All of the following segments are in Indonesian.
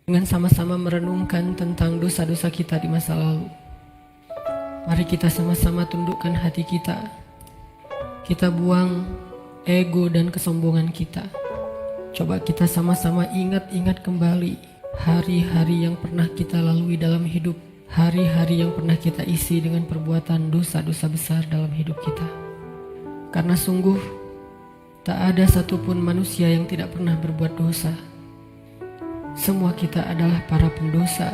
dengan sama-sama merenungkan tentang dosa-dosa kita di masa lalu. Mari kita sama-sama tundukkan hati kita. Kita buang ego dan kesombongan kita. Coba kita sama-sama ingat-ingat kembali hari-hari yang pernah kita lalui dalam hidup. Hari-hari yang pernah kita isi dengan perbuatan dosa-dosa besar dalam hidup kita. Karena sungguh tak ada satupun manusia yang tidak pernah berbuat dosa. Semua kita adalah para pendosa.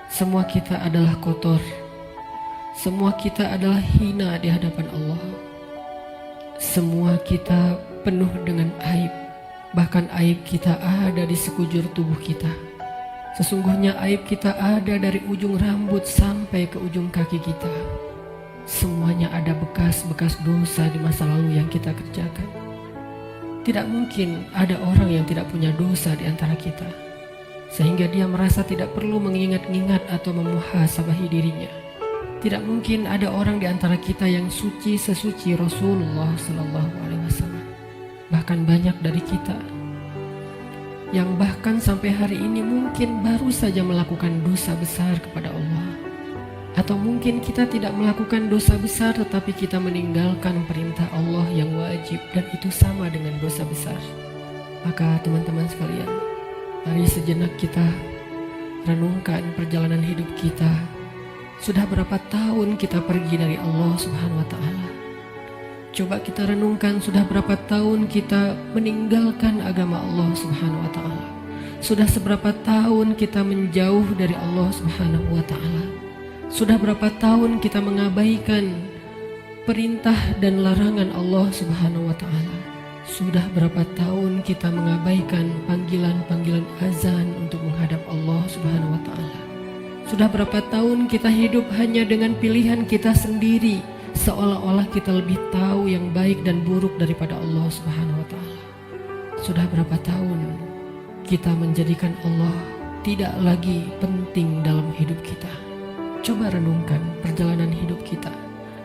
Semua kita adalah kotor. Semua kita adalah hina di hadapan Allah. Semua kita penuh dengan aib. Bahkan aib kita ada di sekujur tubuh kita. Sesungguhnya aib kita ada dari ujung rambut sampai ke ujung kaki kita. Semuanya ada bekas-bekas dosa di masa lalu yang kita kerjakan. Tidak mungkin ada orang yang tidak punya dosa di antara kita, sehingga dia merasa tidak perlu mengingat-ingat atau memuhasabahi dirinya. Tidak mungkin ada orang di antara kita yang suci sesuci Rasulullah SAW. Bahkan banyak dari kita yang bahkan sampai hari ini mungkin baru saja melakukan dosa besar kepada Allah. Atau mungkin kita tidak melakukan dosa besar tetapi kita meninggalkan perintah Allah yang wajib, dan itu sama dengan dosa besar. Maka teman-teman sekalian, mari sejenak kita renungkan perjalanan hidup kita. Sudah berapa tahun kita pergi dari Allah Subhanahu wa Ta'ala? Coba kita renungkan, sudah berapa tahun kita meninggalkan agama Allah Subhanahu wa Ta'ala? Sudah seberapa tahun kita menjauh dari Allah Subhanahu wa Ta'ala? Sudah berapa tahun kita mengabaikan perintah dan larangan Allah Subhanahu wa Ta'ala? Sudah berapa tahun kita mengabaikan panggilan-panggilan azan untuk menghadap Allah Subhanahu wa Ta'ala? Sudah berapa tahun kita hidup hanya dengan pilihan kita sendiri, seolah-olah kita lebih tahu yang baik dan buruk daripada Allah Subhanahu wa Ta'ala? Sudah berapa tahun kita menjadikan Allah tidak lagi penting dalam hidup kita? Coba renungkan perjalanan hidup kita.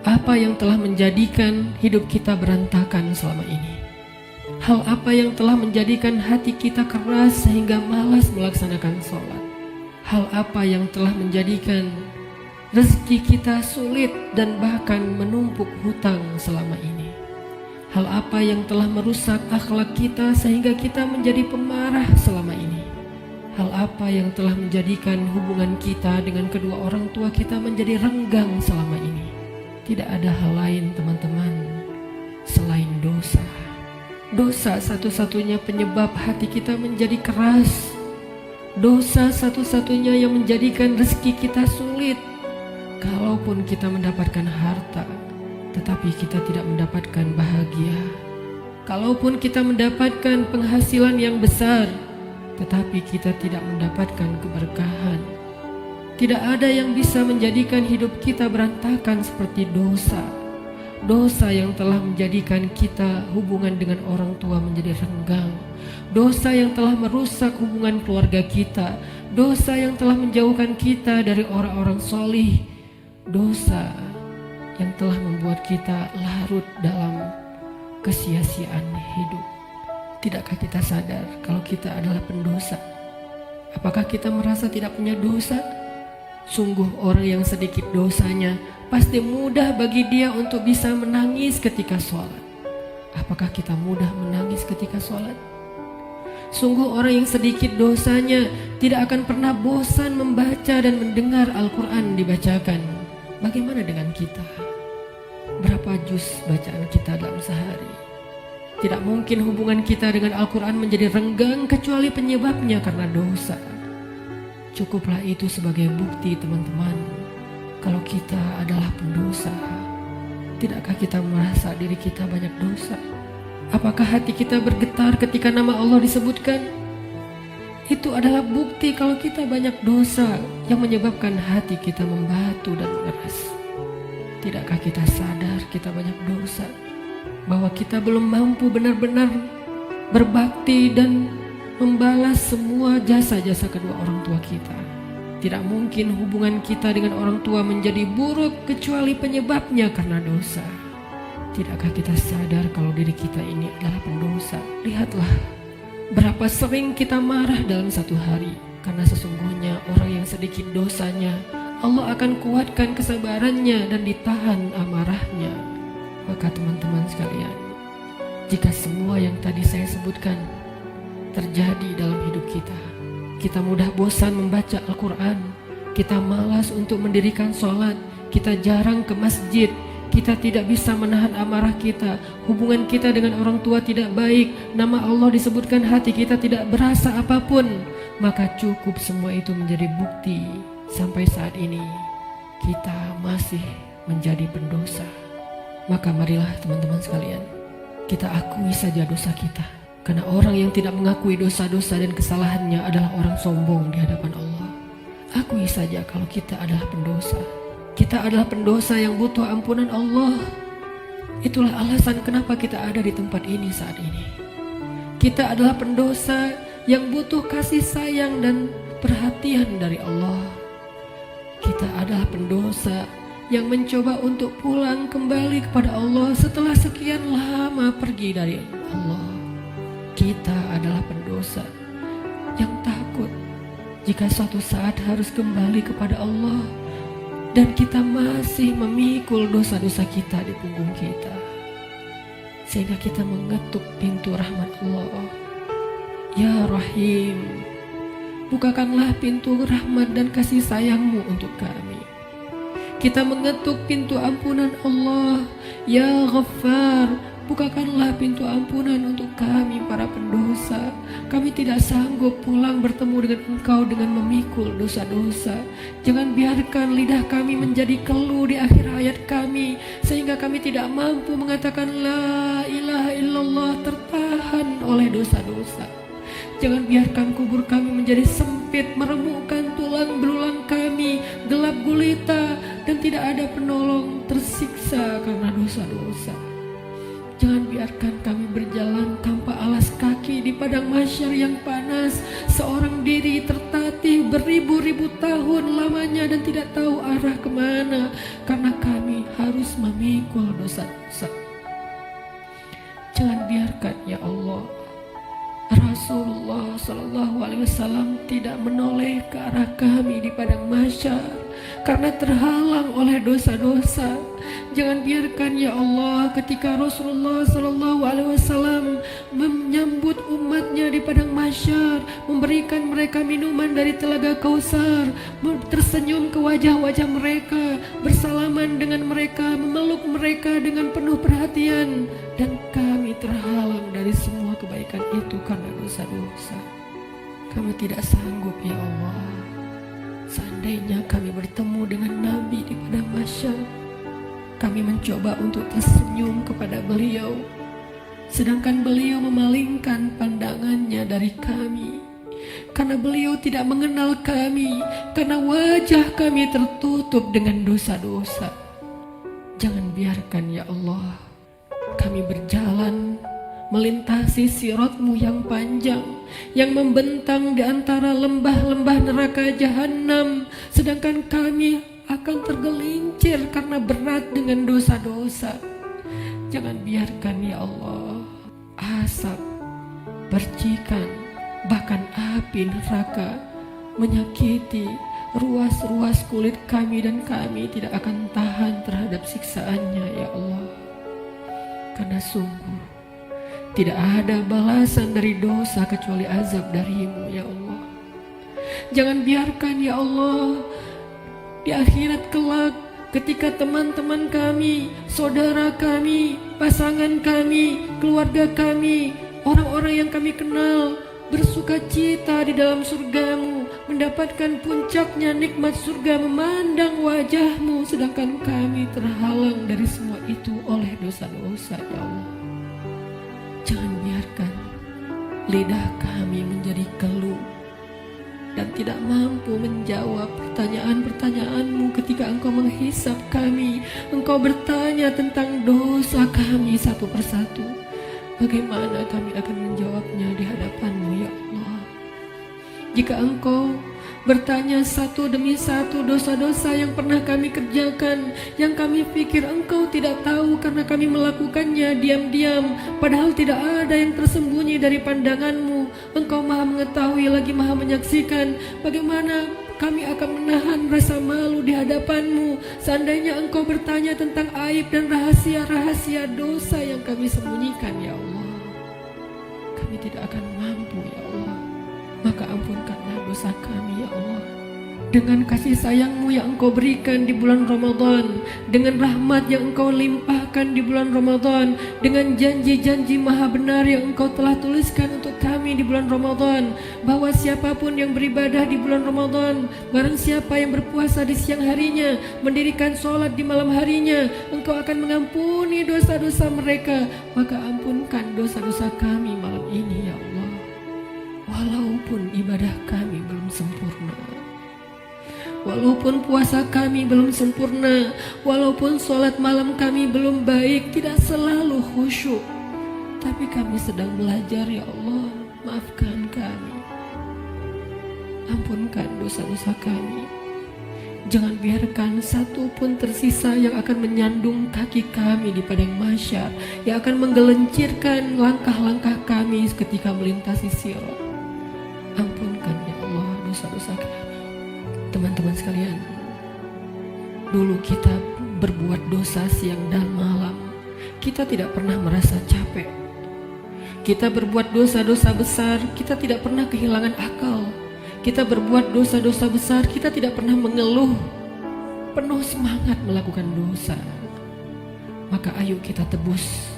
Apa yang telah menjadikan hidup kita berantakan selama ini? Hal apa yang telah menjadikan hati kita keras sehingga malas melaksanakan sholat? Hal apa yang telah menjadikan rezeki kita sulit dan bahkan menumpuk hutang selama ini? Hal apa yang telah merusak akhlak kita sehingga kita menjadi pemarah selama ini? Hal apa yang telah menjadikan hubungan kita dengan kedua orang tua kita menjadi renggang selama ini? Tidak ada hal lain teman-teman selain dosa. Dosa satu-satunya penyebab hati kita menjadi keras. Dosa satu-satunya yang menjadikan rezeki kita sulit. Kalaupun kita mendapatkan harta, tetapi kita tidak mendapatkan bahagia. Kalaupun kita mendapatkan penghasilan yang besar, tetapi kita tidak mendapatkan keberkahan. Tidak ada yang bisa menjadikan hidup kita berantakan seperti dosa. Dosa yang telah menjadikan kita hubungan dengan orang tua menjadi renggang. Dosa yang telah merusak hubungan keluarga kita. Dosa yang telah menjauhkan kita dari orang-orang solih. Dosa yang telah membuat kita larut dalam kesia-siaan hidup. Tidakkah kita sadar kalau kita adalah pendosa? Apakah kita merasa tidak punya dosa? Sungguh orang yang sedikit dosanya pasti mudah bagi dia untuk bisa menangis ketika sholat. Apakah kita mudah menangis ketika sholat? Sungguh orang yang sedikit dosanya tidak akan pernah bosan membaca dan mendengar Al-Quran dibacakan. Bagaimana dengan kita? Berapa juz bacaan kita dalam sehari? Tidak mungkin hubungan kita dengan Al-Quran menjadi renggang kecuali penyebabnya karena dosa. Cukuplah itu sebagai bukti teman-teman kalau kita adalah pendosa. Tidakkah kita merasa diri kita banyak dosa? Apakah hati kita bergetar ketika nama Allah disebutkan? Itu adalah bukti kalau kita banyak dosa yang menyebabkan hati kita membatu dan mengeras. Tidakkah kita sadar kita banyak dosa? Bahwa kita belum mampu benar-benar berbakti dan membalas semua jasa-jasa kedua orang tua kita. Tidak mungkin hubungan kita dengan orang tua menjadi buruk kecuali penyebabnya karena dosa. Tidakkah kita sadar kalau diri kita ini adalah pendosa? Lihatlah Berapa sering kita marah dalam satu hari, karena sesungguhnya orang yang sedikit dosanya, Allah akan kuatkan kesabarannya dan ditahan amarahnya. Maka teman-teman sekalian, jika semua yang tadi saya sebutkan terjadi dalam hidup kita, kita mudah bosan membaca Al-Quran, kita malas untuk mendirikan sholat, kita jarang ke masjid, kita tidak bisa menahan amarah kita, hubungan kita dengan orang tua tidak baik, nama Allah disebutkan hati kita tidak berasa apapun, maka cukup semua itu menjadi bukti sampai saat ini kita masih menjadi pendosa. Maka marilah teman-teman sekalian, kita akui saja dosa kita, karena orang yang tidak mengakui dosa-dosa dan kesalahannya adalah orang sombong di hadapan Allah. Akui saja kalau kita adalah pendosa. Kita adalah pendosa yang butuh ampunan Allah. Itulah alasan kenapa kita ada di tempat ini saat ini. Kita adalah pendosa yang butuh kasih sayang dan perhatian dari Allah. Kita adalah pendosa yang mencoba untuk pulang kembali kepada Allah setelah sekian lama pergi dari Allah. Kita adalah pendosa yang takut jika suatu saat harus kembali kepada Allah, dan kita masih memikul dosa-dosa kita di punggung kita, sehingga kita mengetuk pintu rahmat Allah. Ya Rahim, bukakanlah pintu rahmat dan kasih sayangmu untuk kami. Kita mengetuk pintu ampunan Allah. Ya Ghaffar, bukakanlah pintu ampunan untuk kami para pendosa. Kami tidak sanggup pulang bertemu dengan Engkau dengan memikul dosa-dosa. Jangan biarkan lidah kami menjadi keluh di akhir hayat kami, sehingga kami tidak mampu mengatakan La ilaha illallah, tertahan oleh dosa-dosa. Jangan biarkan kubur kami menjadi sempit, meremukkan tulang belulang kami, gelap gulita, dan tidak ada penolong, tersiksa karena dosa-dosa. Jangan biarkan kami berjalan tanpa alas kaki di padang mahsyar yang panas, seorang diri tertatih beribu-ribu tahun lamanya dan tidak tahu arah kemana, karena kami harus memikul dosa-dosa. Jangan biarkan ya Allah Rasulullah SAW tidak menoleh ke arah kami di padang mahsyar karena terhalang oleh dosa-dosa. Jangan biarkan ya Allah ketika Rasulullah SAW menyambut umatnya di padang mahsyar, memberikan mereka minuman dari telaga Kausar, tersenyum ke wajah-wajah mereka, bersalaman dengan mereka, memeluk mereka dengan penuh perhatian, dan kami terhalang dari semua kebaikan itu karena dosa-dosa. Kami tidak sanggup ya Allah. Seandainya kami bertemu dengan Nabi di padang mahsyar, kami mencoba untuk tersenyum kepada beliau, sedangkan beliau memalingkan pandangannya dari kami, karena beliau tidak mengenal kami, karena wajah kami tertutup dengan dosa-dosa. Jangan biarkan ya Allah kami berjalan melintasi sirat-Mu yang panjang, yang membentang di antara lembah-lembah neraka jahanam, sedangkan kami akan tergelincir karena berat dengan dosa-dosa. Jangan biarkan ya Allah asap, percikan, bahkan api neraka menyakiti ruas-ruas kulit kami, dan kami tidak akan tahan terhadap siksaannya ya Allah. Karena sungguh tidak ada balasan dari dosa kecuali azab dari-Mu ya Allah. Jangan biarkan ya Allah di akhirat kelak ketika teman-teman kami, saudara kami, pasangan kami, keluarga kami, orang-orang yang kami kenal bersuka cita di dalam surga-Mu, mendapatkan puncaknya nikmat surga, memandang wajah-Mu, sedangkan kami terhalang dari semua itu oleh dosa-dosa ya Allah. Jangan biarkan lidah kami menjadi keluh dan tidak mampu menjawab pertanyaan-pertanyaan-Mu ketika Engkau menghisap kami. Engkau bertanya tentang dosa kami satu persatu. Bagaimana kami akan menjawabnya di hadapan-Mu ya Allah? Jika Engkau bertanya satu demi satu dosa-dosa yang pernah kami kerjakan, yang kami pikir Engkau tidak tahu karena kami melakukannya diam-diam, padahal tidak ada yang tersembunyi dari pandangan-Mu. Engkau maha mengetahui lagi maha menyaksikan bagaimana kami akan menahan rasa malu di hadapan-Mu seandainya Engkau bertanya tentang aib dan rahasia-rahasia dosa yang kami sembunyikan, ya Allah. Kami tidak akan mampu, ya Allah. Maka ampunkanlah dosa kami, ya Allah. Dengan kasih sayang-Mu yang Engkau berikan di bulan Ramadan, dengan rahmat yang Engkau limpahkan di bulan Ramadan, dengan janji-janji maha benar yang Engkau telah tuliskan untuk kami di bulan Ramadan, bahwa siapapun yang beribadah di bulan Ramadan, barang siapa yang berpuasa di siang harinya, mendirikan sholat di malam harinya, Engkau akan mengampuni dosa-dosa mereka. Maka ampunkan dosa-dosa kami malam ini, ya Allah. Walaupun ibadah kami belum sempurna, walaupun puasa kami belum sempurna, walaupun sholat malam kami belum baik, tidak selalu khusyuk, tapi kami sedang belajar, ya Allah. Maafkan kami, ampunkan dosa-dosa kami. Jangan biarkan satu pun tersisa yang akan menyandung kaki kami di padang mahsyar, yang akan menggelincirkan langkah-langkah kami ketika melintasi sirat. Ampunkan, ya Allah, dosa-dosa kami. Teman-teman sekalian, dulu kita berbuat dosa siang dan malam, kita tidak pernah merasa capek. Kita berbuat dosa-dosa besar, kita tidak pernah kehilangan akal. Kita berbuat dosa-dosa besar, kita tidak pernah mengeluh, penuh semangat melakukan dosa. Maka ayo kita tebus.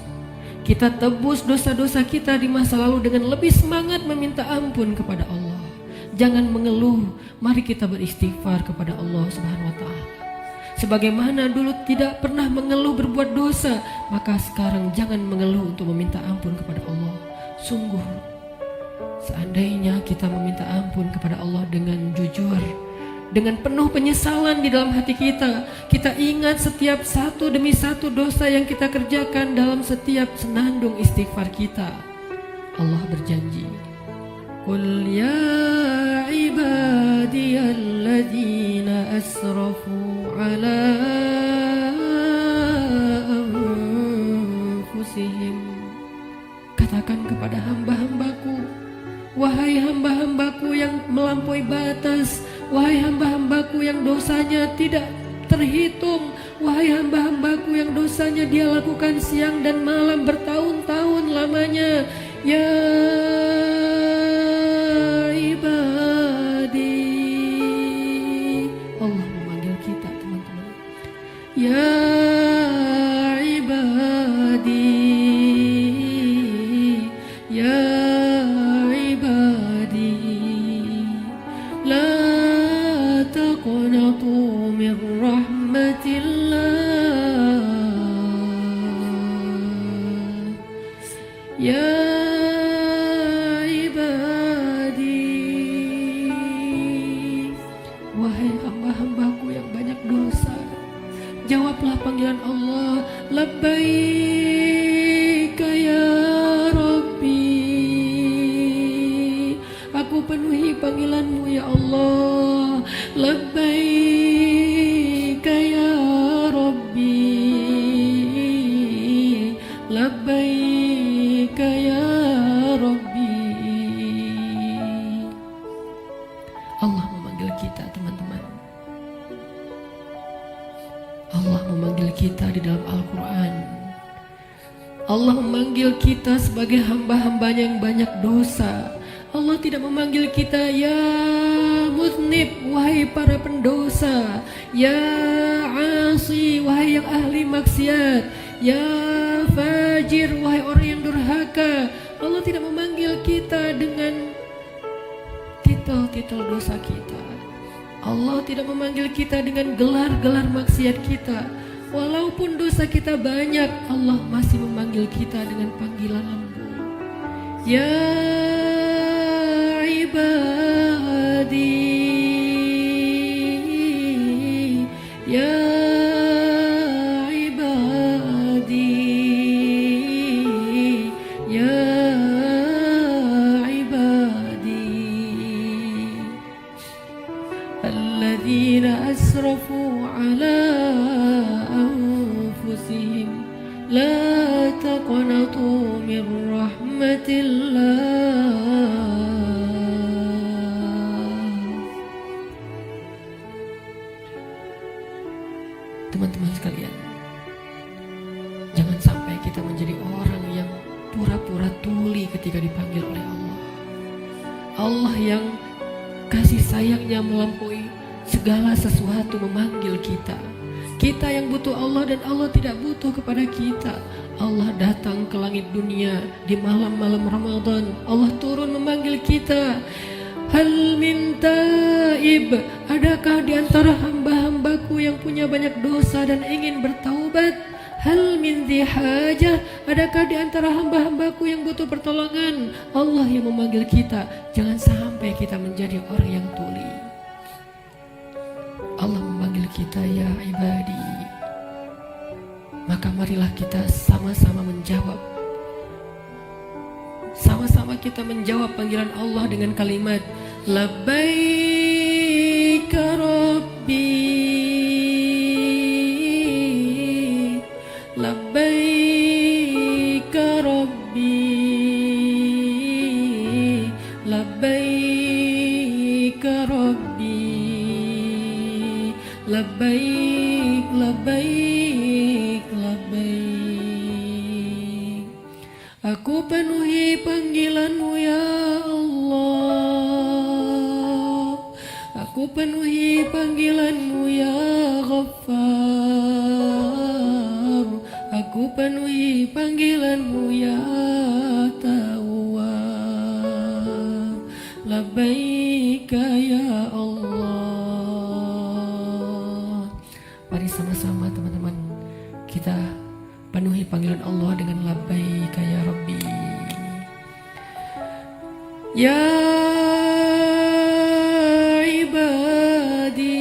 Kita tebus dosa-dosa kita di masa lalu dengan lebih semangat meminta ampun kepada Allah. Jangan mengeluh, mari kita beristighfar kepada Allah Subhanahu wa Ta'ala. Sebagaimana dulu tidak pernah mengeluh berbuat dosa, maka sekarang jangan mengeluh untuk meminta ampun kepada Allah. Sungguh, seandainya kita meminta ampun kepada Allah dengan jujur, dengan penuh penyesalan di dalam hati kita, kita ingat setiap satu demi satu dosa yang kita kerjakan dalam setiap senandung istighfar kita. Allah berjanji, Qul ya ibadiyalladzina asrafu ala anfusihim. Katakan kepada hamba-hambaku, wahai hamba-hambaku yang melampaui batas, wahai hamba-hambaku yang dosanya tidak terhitung, wahai hamba-hambaku yang dosanya dia lakukan siang dan malam bertahun-tahun lamanya, ya Allah memanggil kita, teman-teman. Ya ibadi, ya ibadi, la taqnatu min rahmatillah. Ya jawablah panggilan Allah. Labbaika ya Rabbi, aku penuhi panggilanmu ya Allah. Labbaika ya Rabbi, labbaika ya Rabbi. Allah memanggil kita, teman-teman. Allah memanggil kita di dalam Al-Quran. Allah memanggil kita sebagai hamba-hambanya yang banyak dosa. Allah tidak memanggil kita ya muznib, wahai para pendosa, ya asi, wahai yang ahli maksiat, ya fajir, wahai orang yang durhaka. Allah tidak memanggil kita dengan titel-titel dosa kita. Allah tidak memanggil kita dengan gelar-gelar maksiat kita. Walaupun dosa kita banyak, Allah masih memanggil kita dengan panggilan lembut. Ya ibadi, ya ibadi, ya alladzina asrafu ala anfusihim la taqnatu min rahmatillah. Teman-teman sekalian, jangan sampai kita menjadi orang yang pura-pura tuli ketika dipanggil oleh Allah. Allah yang kasih sayangnya melampaui segala sesuatu memanggil kita. Kita yang butuh Allah dan Allah tidak butuh kepada kita. Allah datang ke langit dunia di malam-malam Ramadan. Allah turun memanggil kita. Hal min taib, adakah di antara hamba-hambaku yang punya banyak dosa dan ingin bertaubat? Hal min dihajah, adakah di antara hamba-hambaku yang butuh pertolongan? Allah yang memanggil kita. Jangan sampai kita menjadi orang yang tuli. Allah memanggil kita, ya ibadi. Maka marilah kita sama-sama menjawab. Sama-sama kita menjawab panggilan Allah dengan kalimat Labbaik Rabbi, Labbaik Rabbi, Labbaik Rabbi, Labbaik, Labbaik, Labbaik. Aku penuhi panggilanmu ya Allah. Aku penuhi panggilanmu ya Ghaffar. Aku penuhi panggilanmu ya Tawwab. Labbaika ya Allah. Mari sama-sama teman-teman kita penuhi panggilan Allah dengan labbaika ya Rabbi. Ya ibadi,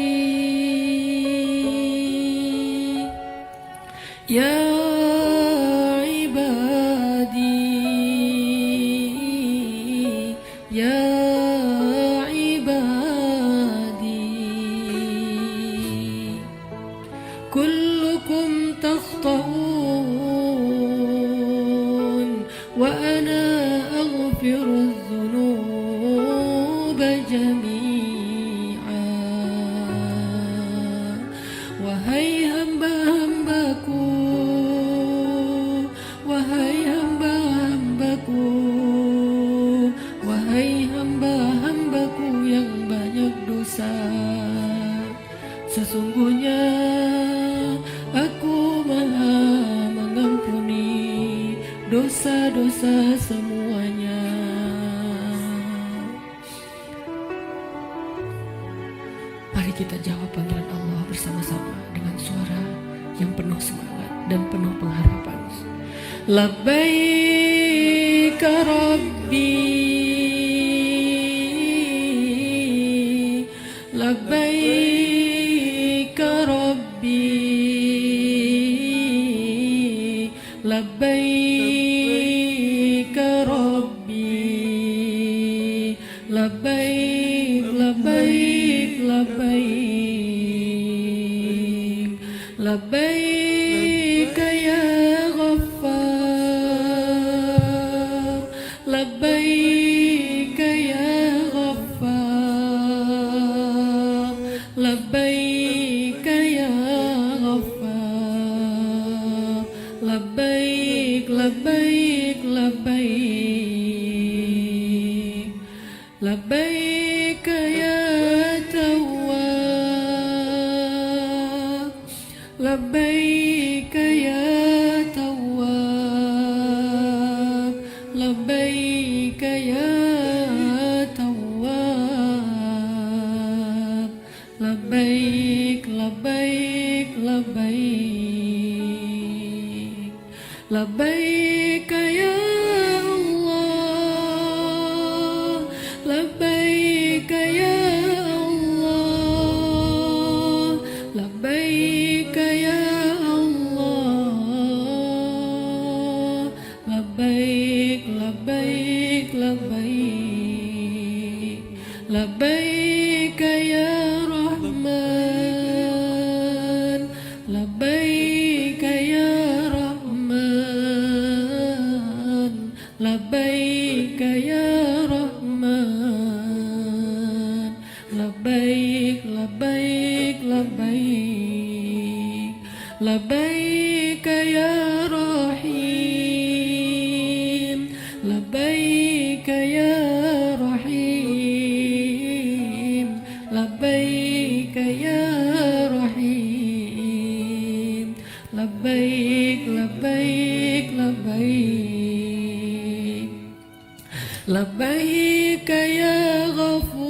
ya ibadi, ya ibadi, kullukum takhta'un wa ana aghfiru dzunuba jami'a. Wahai hamba-hambaku, wahai hamba-hambaku, wahai hamba-hambaku yang banyak dosa, sesungguhnya Aku Maha mengampuni dosa-dosa semuanya. Mari kita jawab panggilan Allah bersama-sama dengan suara yang penuh semangat dan penuh pengharapan. Labbaik Rabbi, Labbaik Rabbi, Labbaik Rabbi, Labbaik, Labbaik, Labbaik, Labbaik ya Ghaffar, Labbaik ya Ghaffar, Labbaik ya Ghaffar, Labbaik, Labbaik, Labbaik, Labbaik ya Tawwab, Labbaik ya Tawwab, Labbaik ya Tawwab, Labbaik, Labbaik, Labbaik, Labbaik ya Allah, Labbaik ya Allah, Labbaik ya Allah, Labbaik, Labbaik, Labbaik, Labbaik ya Rahman, Labbaik ya Rahman, Labbaik ya Rahman, Labbaik, Labbaik, Labbaik, labbaik ya rahim, labbaik ya rahim, labbaik ya rahim, labbaik labbaik labbaik, labbaik ya ghafur,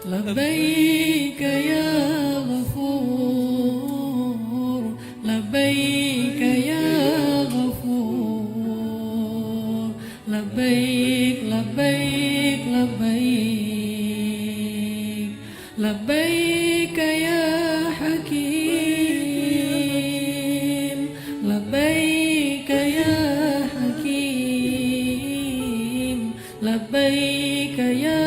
labbaik ya ghafur, labbaik ya ghafur, labbaik labbaik labbaik, labbaik ya hakim, labbaik ya hakim, labbaik ya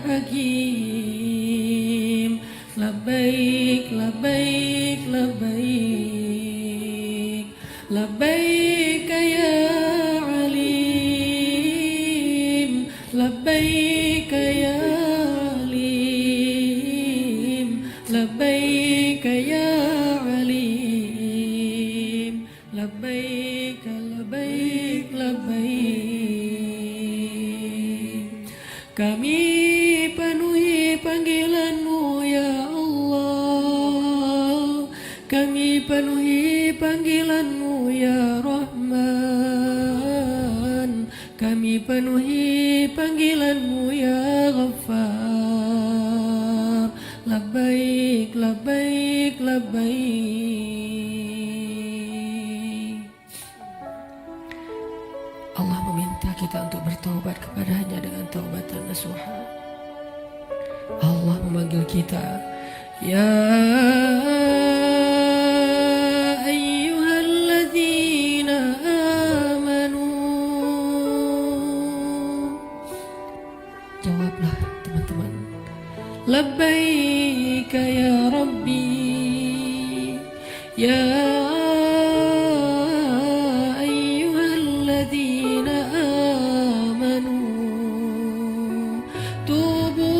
hakim, labbaik labbaik labbaik, labbaik ya alim, labbaik ya alim, labbaik ya alim, labbaik labbaik labbaik. Kami penuhi panggilan-Mu ya Allah, kami penuhi panggilan-Mu ya Rahman, kami penuhi panggilan-Mu ya Ghaffar, labbaik labbaik labbaik. Allah meminta kita untuk bertaubat kepadanya dengan taubatan nasuha. Allah memanggil kita, ya ayyuhalladzina amanu. Jawablah teman-teman, labbaik ya Rabbi, ya ayyuhalladzina amanu, tubu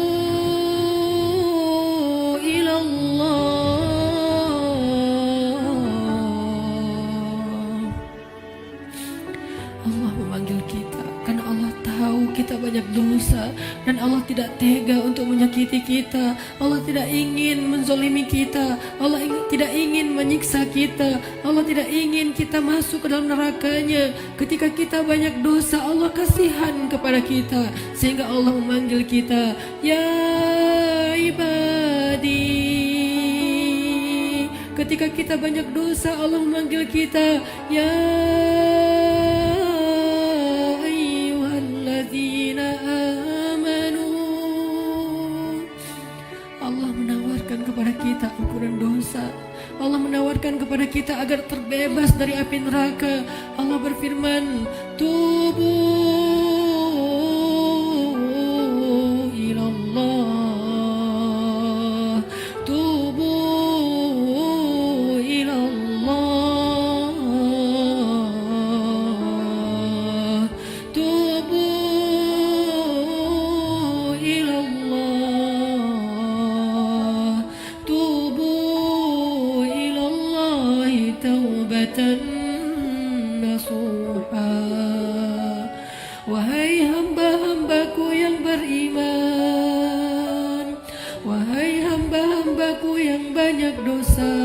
Allah memanggil kita karena Allah tahu kita banyak dosa dan Allah tidak tega untuk menyakiti kita. Allah tidak ingin menzolimi kita. Allah tidak ingin menyiksa kita. Allah tidak ingin kita masuk ke dalam nerakanya. Ketika kita banyak dosa, Allah kasihan kepada kita sehingga Allah memanggil kita, ya ibadi. Ketika kita banyak dosa, Allah memanggil kita, ya ayyuhalladzina amanu. Allah menawarkan kepada kita ampunan dosa. Allah menawarkan kepada kita agar terbebas dari api neraka. Allah berfirman, tubu ilallah, tubu ilallah, tubu ilallah, tubu ilallahi taubatan nasuha. Wahai hamba-hambaku yang beriman, wahai hamba-hambaku yang banyak dosa,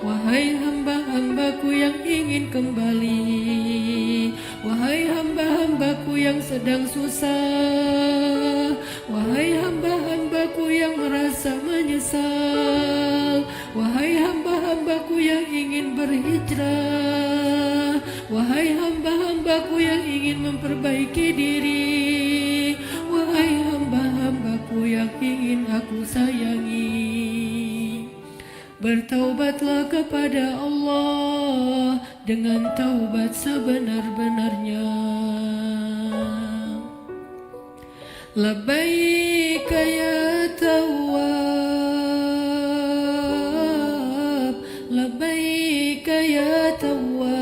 wahai hamba-hambaku yang ingin kembali, wahai hamba-hambaku yang sedang susah, wahai hamba-hambaku yang merasa menyesal, wahai hamba-hambaku yang ingin berhijrah, wahai hamba-hambaku yang ingin memperbaiki diri, wahai hamba-hambaku yang ingin aku sayangi, bertaubatlah kepada Allah dengan taubat sebenar-benarnya. Labbaik ya Tawwab, labbaik ya Tawwab,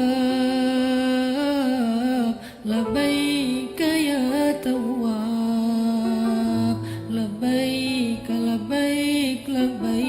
labbaik ya Tawwab, labbaik labbaik labbaik.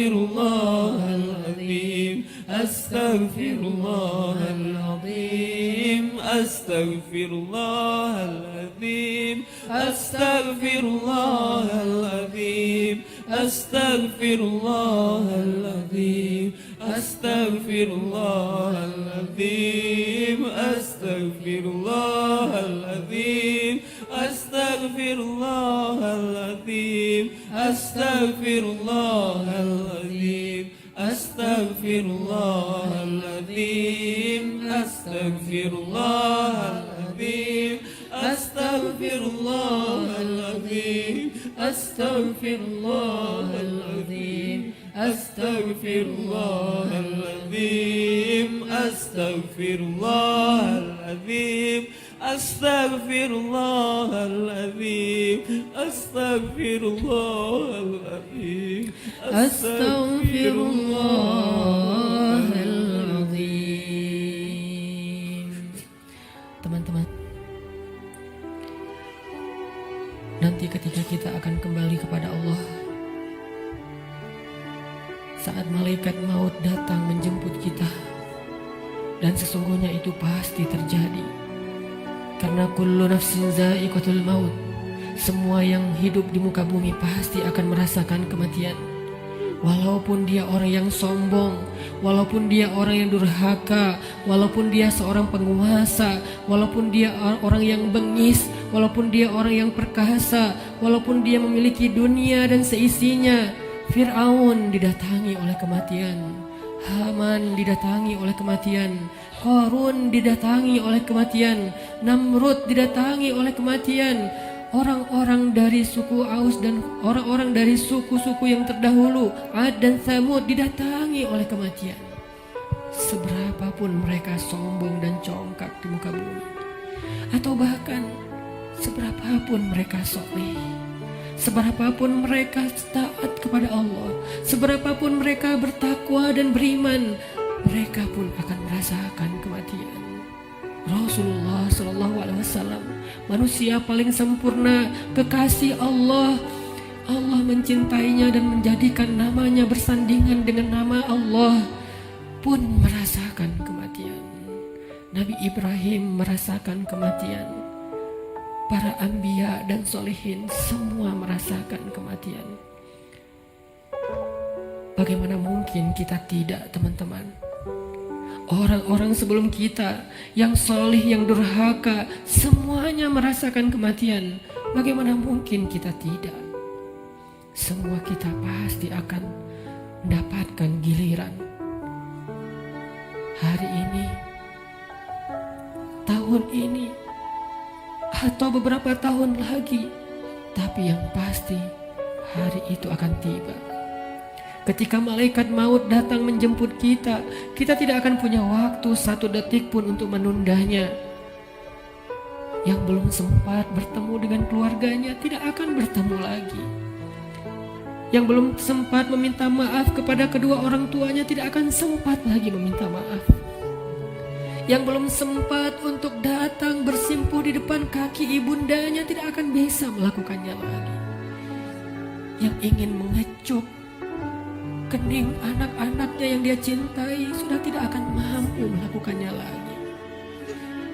Astaghfirullahaladzim, astaghfirullahaladzim, astaghfirullahaladzim, astaghfirullahaladzim, astaghfirullahaladzim, astaghfirullahaladzim, astaghfirullahaladzim, astaghfirullahaladzim, astaghfirullahaladzim, astaghfirullahaladzim, astaghfirullahaladzim, astaghfirullahaladzim, astaghfirullahaladzim, astaghfirullahaladzim, astaghfirullahaladzim, astaghfirullahaladzim, astaghfirullahaladzim, Astaghfirullahaladzim. Teman-teman, nanti ketika kita akan kembali kepada Allah, saat malaikat maut datang menjemput kita, dan sesungguhnya itu pasti terjadi, karena kullu nafsin za'iqatul maut, semua yang hidup di muka bumi pasti akan merasakan kematian. Walaupun dia orang yang sombong, walaupun dia orang yang durhaka, walaupun dia seorang penguasa, walaupun dia orang yang bengis, walaupun dia orang yang perkasa, walaupun dia memiliki dunia dan seisinya. Fir'aun didatangi oleh kematian, Haman didatangi oleh kematian, Qarun didatangi oleh kematian, Namrud didatangi oleh kematian. Orang-orang dari suku Aus dan orang-orang dari suku-suku yang terdahulu, Ad dan Tsamud, didatangi oleh kematian. Seberapapun mereka sombong dan congkak di muka bumi, atau bahkan seberapapun mereka soleh, seberapapun mereka taat kepada Allah, seberapapun mereka bertakwa dan beriman, mereka pun akan merasakan kematian. Rasulullah SAW, manusia paling sempurna, kekasih Allah. Allah mencintainya dan menjadikan namanya bersandingan dengan nama Allah, pun merasakan kematian. Nabi Ibrahim merasakan kematian. Para anbiya dan solihin semua merasakan kematian. Bagaimana mungkin kita tidak, teman-teman? Orang-orang sebelum kita yang solih, yang durhaka, semuanya merasakan kematian. Bagaimana mungkin kita tidak? Semua kita pasti akan mendapatkan giliran. Hari ini, tahun ini, atau beberapa tahun lagi. Tapi yang pasti hari itu akan tiba. Ketika malaikat maut datang menjemput kita, kita tidak akan punya waktu satu detik pun untuk menundanya. Yang belum sempat bertemu dengan keluarganya tidak akan bertemu lagi. Yang belum sempat meminta maaf kepada kedua orang tuanya tidak akan sempat lagi meminta maaf. Yang belum sempat untuk datang bersimpuh di depan kaki ibundanya tidak akan bisa melakukannya lagi. Yang ingin mengecup kening anak-anaknya yang dia cintai sudah tidak akan mampu melakukannya lagi.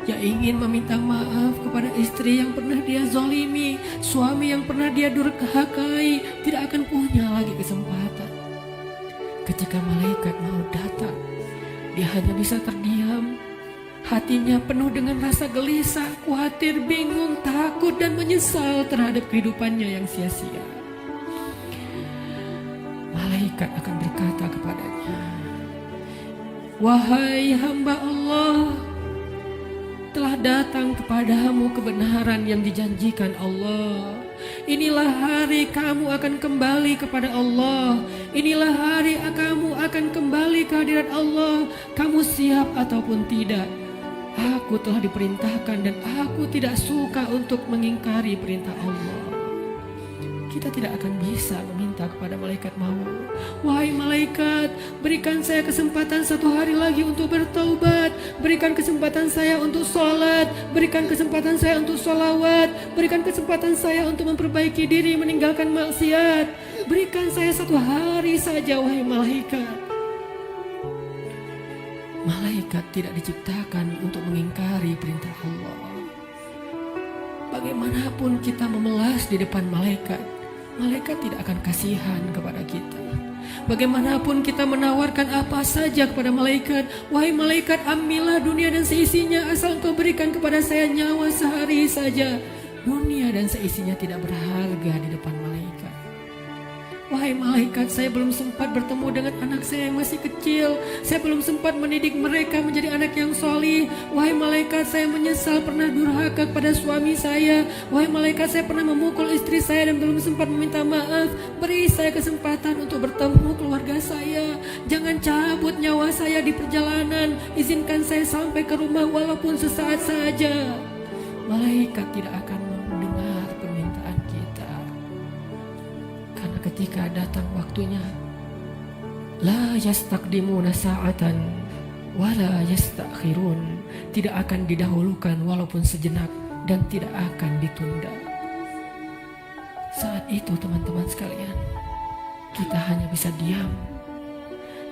Yang ingin meminta maaf kepada istri yang pernah dia zolimi, suami yang pernah dia durhakai, tidak akan punya lagi kesempatan. Ketika malaikat mau datang, dia hanya bisa terdiam. Hatinya penuh dengan rasa gelisah, khawatir, bingung, takut, dan menyesal terhadap kehidupannya yang sia-sia. Malaikat akan berkata kepadanya, "Wahai hamba Allah, telah datang kepadamu kebenaran yang dijanjikan Allah. Inilah hari kamu akan kembali kepada Allah. Inilah hari kamu akan kembali ke hadirat Allah. Kamu siap ataupun tidak? Aku telah diperintahkan dan aku tidak suka untuk mengingkari perintah Allah." Kita tidak akan bisa meminta kepada malaikat maut, "Wahai malaikat, berikan saya kesempatan satu hari lagi untuk bertaubat, berikan kesempatan saya untuk sholat, berikan kesempatan saya untuk sholawat, berikan kesempatan saya untuk memperbaiki diri, meninggalkan maksiat." Berikan saya 1 hari saja wahai malaikat. Malaikat tidak diciptakan untuk mengingkari perintah Allah. Bagaimanapun kita memelas di depan malaikat, malaikat tidak akan kasihan kepada kita. Bagaimanapun kita menawarkan apa saja kepada malaikat, wahai malaikat, ambillah dunia dan seisinya asal engkau berikan kepada saya nyawa sehari saja. Dunia dan seisinya tidak berharga di depan malaikat. Wahai malaikat, saya belum sempat bertemu dengan anak saya yang masih kecil. Saya belum sempat mendidik mereka menjadi anak yang solih. Wahai malaikat, saya menyesal pernah durhaka kepada suami saya. Wahai malaikat, saya pernah memukul istri saya dan belum sempat meminta maaf. Beri saya kesempatan untuk bertemu keluarga saya. Jangan cabut nyawa saya di perjalanan. Izinkan saya sampai ke rumah walaupun sesaat saja. Malaikat tidak akan mendengar permintaan kita. Karena ketika datang waktunya, la yastaqdimuna sa'atan wa la yastakhirun, tidak akan didahulukan walaupun sejenak dan tidak akan ditunda. Saat itu teman-teman sekalian, kita hanya bisa diam,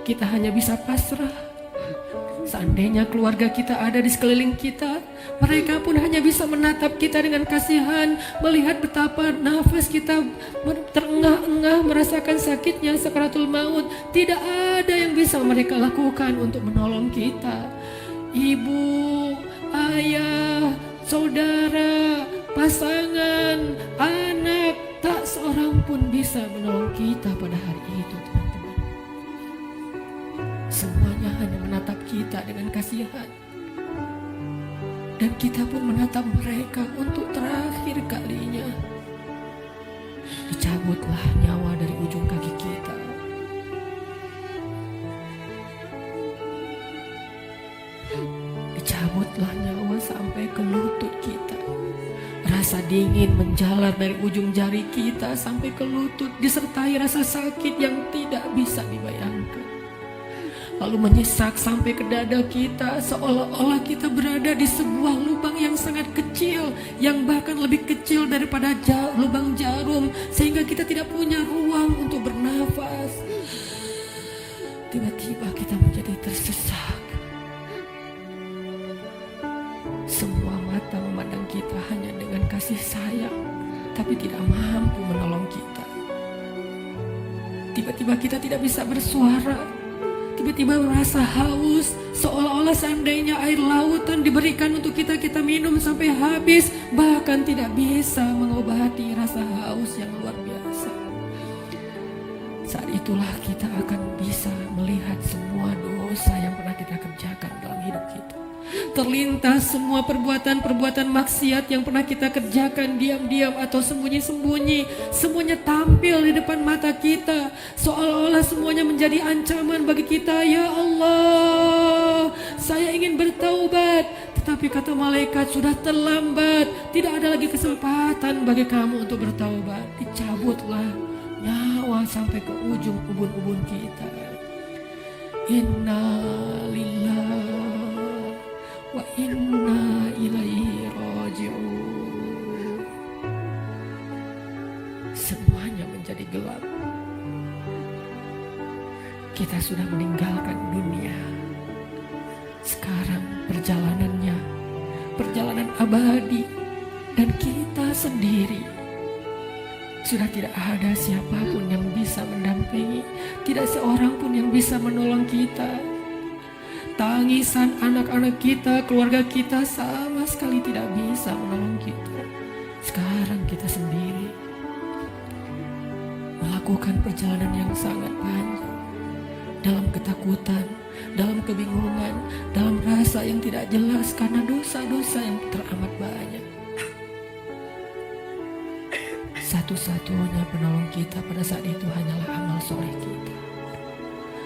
kita hanya bisa pasrah. Seandainya keluarga kita ada di sekeliling kita, mereka pun hanya bisa menatap kita dengan kasihan, melihat betapa nafas kita terengah-engah, merasakan sakitnya sakaratul maut. Tidak ada yang bisa mereka lakukan untuk menolong kita. Ibu, ayah, saudara, pasangan, anak, tak seorang pun bisa menolong kita pada hari itu, teman-teman. Semuanya hanya menatap kita dengan kasihan. Dan kita pun menatap mereka untuk terakhir kalinya. Dicabutlah nyawa dari ujung kaki kita. Dicabutlah nyawa sampai ke lutut kita. Rasa dingin menjalar dari ujung jari kita sampai ke lutut, disertai rasa sakit yang tidak bisa dibayangkan. Lalu menyesak sampai ke dada kita, seolah-olah kita berada di sebuah lubang yang sangat kecil, yang bahkan lebih kecil daripada lubang jarum, sehingga kita tidak punya ruang untuk bernafas. Tiba-tiba kita menjadi tersesak. Semua mata memandang kita hanya dengan kasih sayang, tapi tidak mampu menolong kita. Tiba-tiba kita tidak bisa bersuara. Tiba-tiba merasa haus, seolah-olah seandainya air lautan diberikan untuk kita, kita minum sampai habis, bahkan tidak bisa mengobati rasa haus yang luar biasa. Saat itulah kita akan bisa melihat semua dosa yang pernah kita kerjakan dalam hidup kita. Terlintas semua perbuatan-perbuatan maksiat yang pernah kita kerjakan diam-diam atau sembunyi-sembunyi. Semuanya tampil di depan mata kita, seolah-olah semuanya menjadi ancaman bagi kita. Ya Allah, saya ingin bertaubat, tetapi kata malaikat sudah terlambat. Tidak ada lagi kesempatan bagi kamu untuk bertaubat. Dicabutlah nyawa sampai ke ujung ubun-ubun kita. Inna lillahi wa inna ilaihi raji'un. Semuanya menjadi gelap. Kita sudah meninggalkan dunia. Sekarang perjalanannya, perjalanan abadi, dan kita sendiri. Sudah tidak ada siapapun yang bisa mendampingi, tidak seorang pun yang bisa menolong kita. Tangisan anak-anak kita, keluarga kita sama sekali tidak bisa menolong kita. Sekarang kita sendiri melakukan perjalanan yang sangat panjang, dalam ketakutan, dalam kebingungan, dalam rasa yang tidak jelas karena dosa-dosa yang teramat banyak. Satu-satunya penolong kita pada saat itu hanyalah amal soleh kita.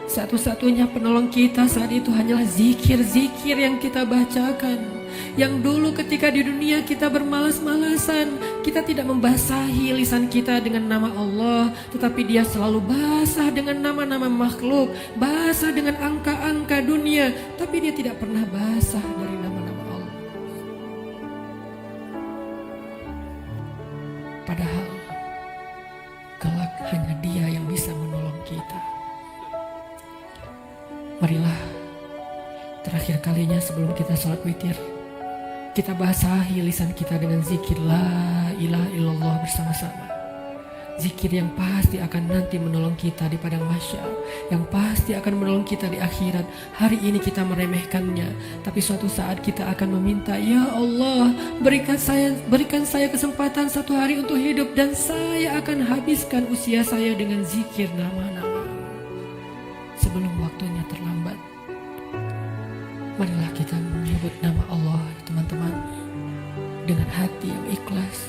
Satu-satunya penolong kita saat itu hanyalah zikir-zikir yang kita bacakan. Yang dulu ketika di dunia kita bermalas-malasan, kita tidak membasahi lisan kita dengan nama Allah, tetapi dia selalu basah dengan nama-nama makhluk, basah dengan angka-angka dunia, tapi dia tidak pernah basah dari nama-nama Allah. Padahal kelak hanya dia Marilah terakhir kalinya sebelum kita sholat witir, kita basahi lisan kita dengan zikir la ilaha illallah bersama-sama. Zikir yang pasti akan nanti menolong kita di padang mahsyar, yang pasti akan menolong kita di akhirat. Hari ini kita meremehkannya, tapi suatu saat kita akan meminta, ya Allah, berikan saya kesempatan satu hari untuk hidup, dan saya akan habiskan usia saya dengan zikir nama-nama sebelum waktunya terlambat. Marilah kita menyebut nama Allah, teman-teman, dengan hati yang ikhlas,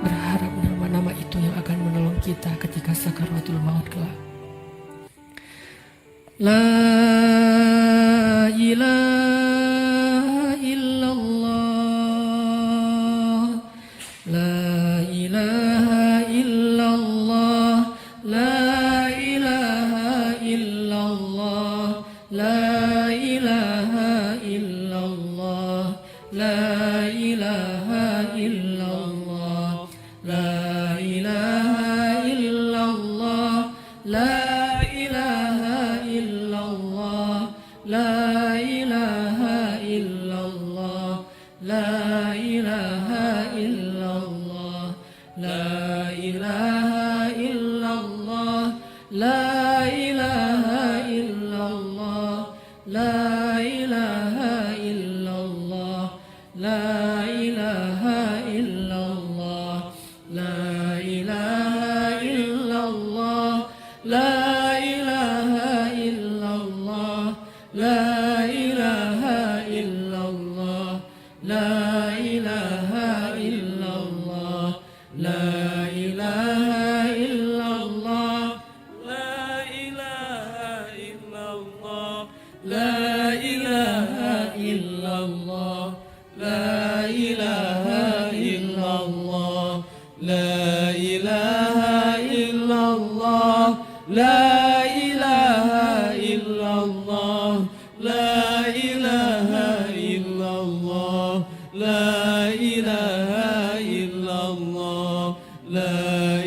berharap nama-nama itu yang akan menolong kita ketika sakaratul maut kelak. La ilaha illallah, la ilaha illallah, la ilaha illallah, la ilaha illallah, la ilaha illallah, la ilaha illallah, la ilaha illallah, la ilaha illallah, la ilaha illallah, la ilaha illallah, la ilaha illallah, la ilaha illallah, la ilaha illallah, la ilaha illallah, la ilaha illallah, la ilaha illallah, la ilaha illallah, la ilaha illallah, La ilaha illallah. la ilaha illallah, la ilaha illallah, La ilaha illallah. La ilaha illallah. La ilaha illallah. La ilaha illallah. La